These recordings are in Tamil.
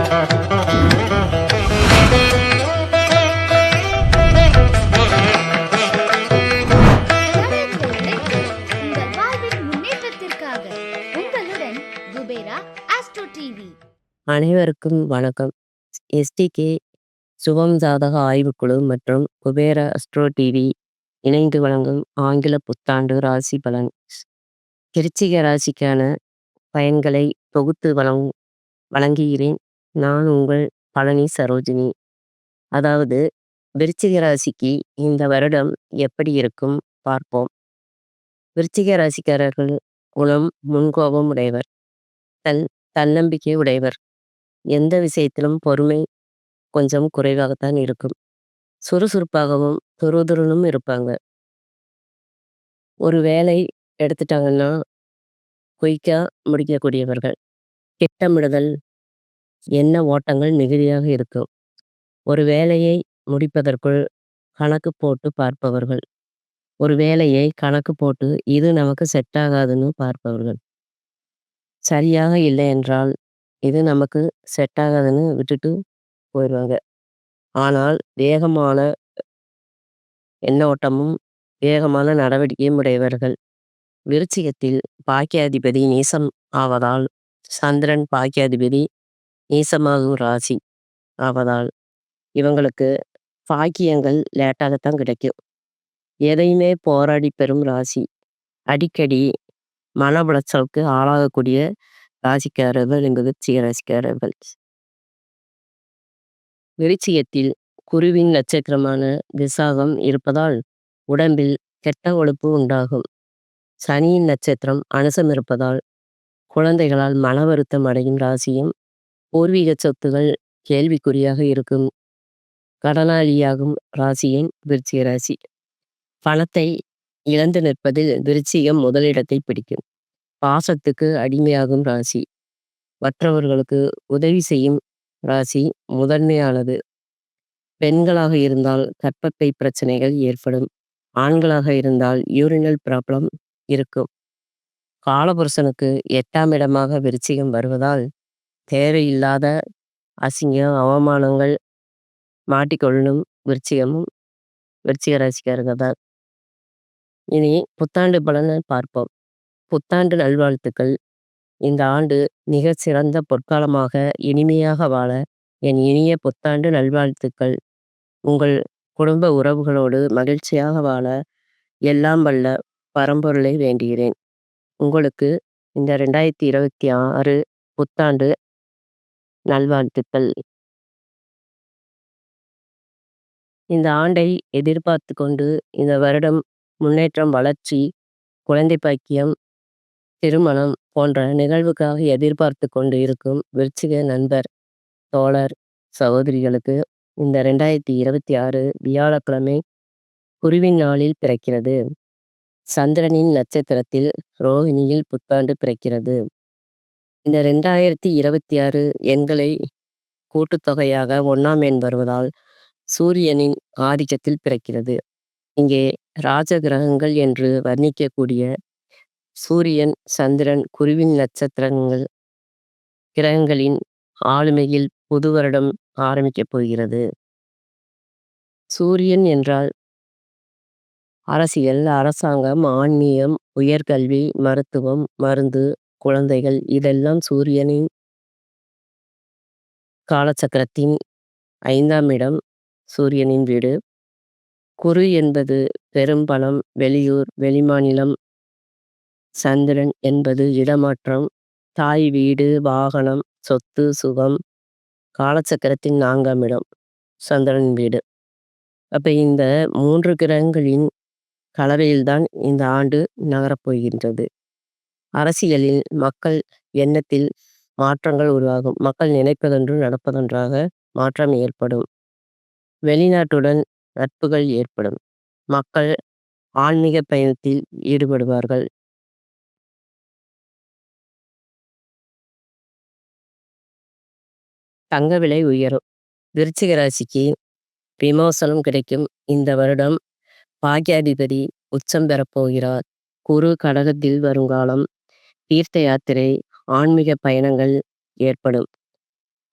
நல்லறிவு உழைப்பு உங்கள் வாழ்வின் முன்னேற்றத்திற்காக. உங்களுடன் குபேரா ஆஸ்ட்ரோ டிவி. அனைவருக்கும் வணக்கம். எஸ்டிகே சுபம் ஜாதக ஆய்வுக்குழு மற்றும் குபேர அஸ்ட்ரோ டிவி இணைந்து வழங்கும் ஆங்கில புத்தாண்டு ராசி பலன். விருச்சிக ராசிக்கான பயன்களை தொகுத்து வழங்குகிறேன். நான் உங்கள் பழனி சரோஜினி. அதாவது விருச்சிக ராசிக்கு இந்த வருடம் எப்படி இருக்கும் பார்ப்போம். விருச்சிக ராசிக்காரர்கள் குணம் முன்கோபம் உடையவர், தன்னம்பிக்கை உடையவர். எந்த விஷயத்திலும் பொறுமை கொஞ்சம் குறைவாகத்தான் இருக்கும். சுறுசுறுப்பாகவும் துருதுருனும் இருப்பாங்க. ஒரு வேலை எடுத்துட்டாங்கன்னா குயிக்கா முடிக்கக்கூடியவர்கள். திட்டமிடுதல், எண்ண ஓட்டங்கள் மிகுதியாக இருக்கும். ஒரு வேலையை முடிப்பதற்குள் கணக்கு போட்டு பார்ப்பவர்கள். ஒரு வேலையை கணக்கு போட்டு இது நமக்கு செட் ஆகாதுன்னு பார்ப்பவர்கள். சரியாக இல்லை என்றால் இது நமக்கு செட் ஆகாதுன்னு விட்டுட்டு போயிடுவாங்க. ஆனால் வேகமான எண்ண ஓட்டமும் வேகமான நடவடிக்கையும் உடையவர்கள். விருச்சிகத்தில் பாக்கியாதிபதி நீசம் ஆவதால், சந்திரன் பாக்கியாதிபதி நீசமாகும் ராசி ஆவதால் இவங்களுக்கு பாக்கியங்கள் லேட்டாகத்தான் கிடைக்கும். எதையுமே போராடி பெறும் ராசி. அடிக்கடி மன உளைச்சலுக்கு ஆளாகக்கூடிய ராசிக்காரர்கள் இந்த விருச்சிக ராசிக்காரர்கள். விருச்சிகத்தில் குருவின் நட்சத்திரமான விசாகம் இருப்பதால் உடம்பில் கெட்ட கொழுப்பு உண்டாகும். சனியின் நட்சத்திரம் அனுசம் இருப்பதால் குழந்தைகளால் மன வருத்தம் அடையும் ராசியும், பூர்வீக சொத்துகள் கேள்விக்குறியாக இருக்கும் கடனாளியாகும் ராசியின் விருச்சிக ராசி. பணத்தை இழந்து நிற்பதில் விருச்சிகம் முதலிடத்தை பிடிக்கும். பாசத்துக்கு அடிமையாகும் ராசி. மற்றவர்களுக்கு உதவி செய்யும் ராசி முதன்மையானது. பெண்களாக இருந்தால் கர்ப்பப்பை பிரச்சனைகள் ஏற்படும். ஆண்களாக இருந்தால் யூரினல் ப்ராப்ளம் இருக்கும். காலபுருஷனுக்கு 8ஆம் இடமாக விருச்சிகம் வருவதால் தேவையில்லாத அசிங்கம் அவமானங்கள் மாட்டிக்கொள்ளும் விருச்சிக ராசிக்காரர்கள் தான். இனி புத்தாண்டு பலனை பார்ப்போம். புத்தாண்டு நல்வாழ்த்துக்கள். இந்த ஆண்டு மிக சிறந்த பொற்காலமாக இனிமையாக வாழ என் இனிய புத்தாண்டு நல்வாழ்த்துக்கள். உங்கள் குடும்ப உறவுகளோடு மகிழ்ச்சியாக வாழ எல்லாம் வல்ல பரம்பொருளை வேண்டுகிறேன். உங்களுக்கு இந்த 2026 புத்தாண்டு நல்வாழ்த்துக்கள். இந்த ஆண்டை எதிர்பார்த்து கொண்டு இந்த வருடம் முன்னேற்றம், வளர்ச்சி, குழந்தை பாக்கியம், திருமணம் போன்ற நிகழ்வுக்காக எதிர்பார்த்து கொண்டு இருக்கும் விருச்சிக நண்பர், தோழர், சகோதரிகளுக்கு இந்த 2026 வியாழக்கிழமை குருவின் நாளில் பிறக்கிறது. சந்திரனின் நட்சத்திரத்தில் ரோகிணியில் புத்தாண்டு பிறக்கிறது. இந்த 2026 எண்களை கூட்டுத்தொகையாக 1ஆம் எண் வருவதால் சூரியனின் ஆதிக்கத்தில் பிறக்கிறது. இங்கே ராஜ கிரகங்கள் என்று வர்ணிக்கக்கூடிய சூரியன், சந்திரன், குருவின் நட்சத்திரங்கள் கிரகங்களின் ஆளுமையில் புது வருடம் ஆரம்பிக்கப் போகிறது. சூரியன் என்றால் அரசியல், அரசாங்கம், ஆன்மீகம், உயர்கல்வி, மருத்துவம், மருந்து, குழந்தைகள் இதெல்லாம் சூரியனின் காலச்சக்கரத்தின் 5ஆம் இடம் சூரியனின் வீடு. குரு என்பது பெரும்பணம், வெளியூர், வெளிமாநிலம். சந்திரன் என்பது இடமாற்றம், தாய் வீடு, வாகனம், சொத்து, சுகம். காலச்சக்கரத்தின் 4ஆம் இடம் சந்திரன் வீடு. அப்ப இந்த 3 கிரகங்களின் கலவையில்தான் இந்த ஆண்டு நகரப்போகின்றது. அரசியலில் மக்கள் எண்ணத்தில் மாற்றங்கள் உருவாகும். மக்கள் நினைப்பதொன்று நடப்பதொன்றாக மாற்றம் ஏற்படும். வெளிநாட்டுடன் நட்புகள் ஏற்படும். மக்கள் ஆன்மீக பயணத்தில் ஈடுபடுவார்கள். தங்க விலை உயரும். விருச்சிக ராசிக்கு விமோசனம் கிடைக்கும். இந்த வருடம் பாக்கியாதிபதி உச்சம் பெறப்போகிறார். குரு கடகத்தில் வருங்காலம். தீர்த்த யாத்திரை, ஆன்மீக பயணங்கள் ஏற்படும்.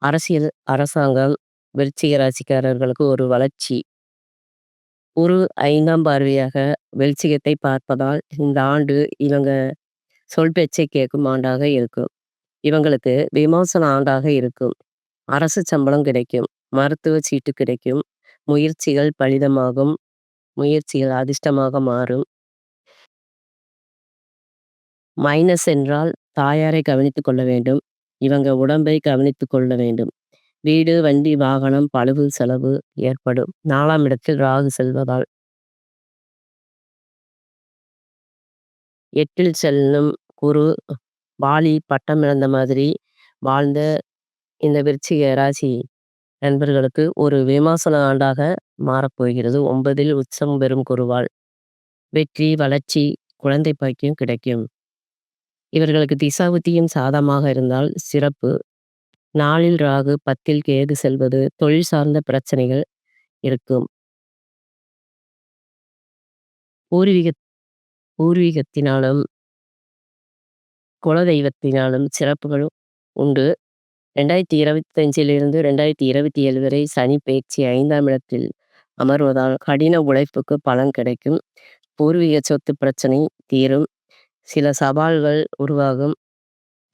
அரசியல், அரசாங்கம், விருச்சிக ராசிக்காரர்களுக்கு ஒரு வளர்ச்சி. குரு 5ஆம் பார்வையாக விருச்சிகத்தை பார்ப்பதால் இந்த ஆண்டு இவங்க சொல் பேச்சை கேட்கும் ஆண்டாக இருக்கும். இவங்களுக்கு விமோசன ஆண்டாக இருக்கும். அரசு சம்பளம் கிடைக்கும். மருத்துவ சீட்டு கிடைக்கும். முயற்சிகள் பலிதமாகும். முயற்சிகள் அதிர்ஷ்டமாக மாறும். மைனஸ் என்றால் தாயாரை கவனித்துக் கொள்ள வேண்டும். இவங்க உடம்பை கவனித்துக் கொள்ள வேண்டும். வீடு, வண்டி, வாகனம், பழுவு செலவு ஏற்படும். 4ஆம் இடத்தில் ராகு செல்வதால். 8ல் செல்லும் குரு வாலி பட்டம் இழந்த மாதிரி வாழ்ந்த இந்த விருச்சிக ராசி நண்பர்களுக்கு ஒரு விமோசன ஆண்டாக மாறப்போகிறது. 9ல் உச்சம் பெறும் குருவால் வெற்றி, வளர்ச்சி, குழந்தை பாக்கியம் கிடைக்கும். இவர்களுக்கு திசாபுத்தியும் சாதகமாக இருந்தால் சிறப்பு. 4ல் ராகு, 10ல் கேது செல்வது தொழில் சார்ந்த பிரச்சனைகள் இருக்கும். பூர்வீகத்தினாலும் குலதெய்வத்தினாலும் சிறப்புகளும் உண்டு. 2025லிருந்து 2027 வரை சனி பெயர்ச்சி 5ஆம் இடத்தில் அமர்வதால் கடின உழைப்புக்கு பலன் கிடைக்கும். பூர்வீக சொத்து பிரச்சனை தீரும். சில சவால்கள் உருவாகும்.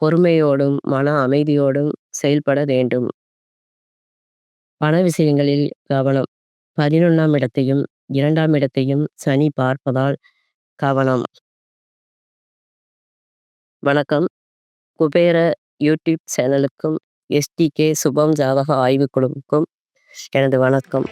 பொறுமையோடும் மன அமைதியோடும் செயல்பட வேண்டும். பண விஷயங்களில் கவனம். 11ஆம் இடத்தையும் 2ஆம் இடத்தையும் சனி பார்ப்பதால் கவனம். வணக்கம். குபேர யூடியூப் சேனலுக்கும் எஸ்டிகே சுபம் ஜாதக ஆய்வுக்குழுவுக்கும் எனது வணக்கம்.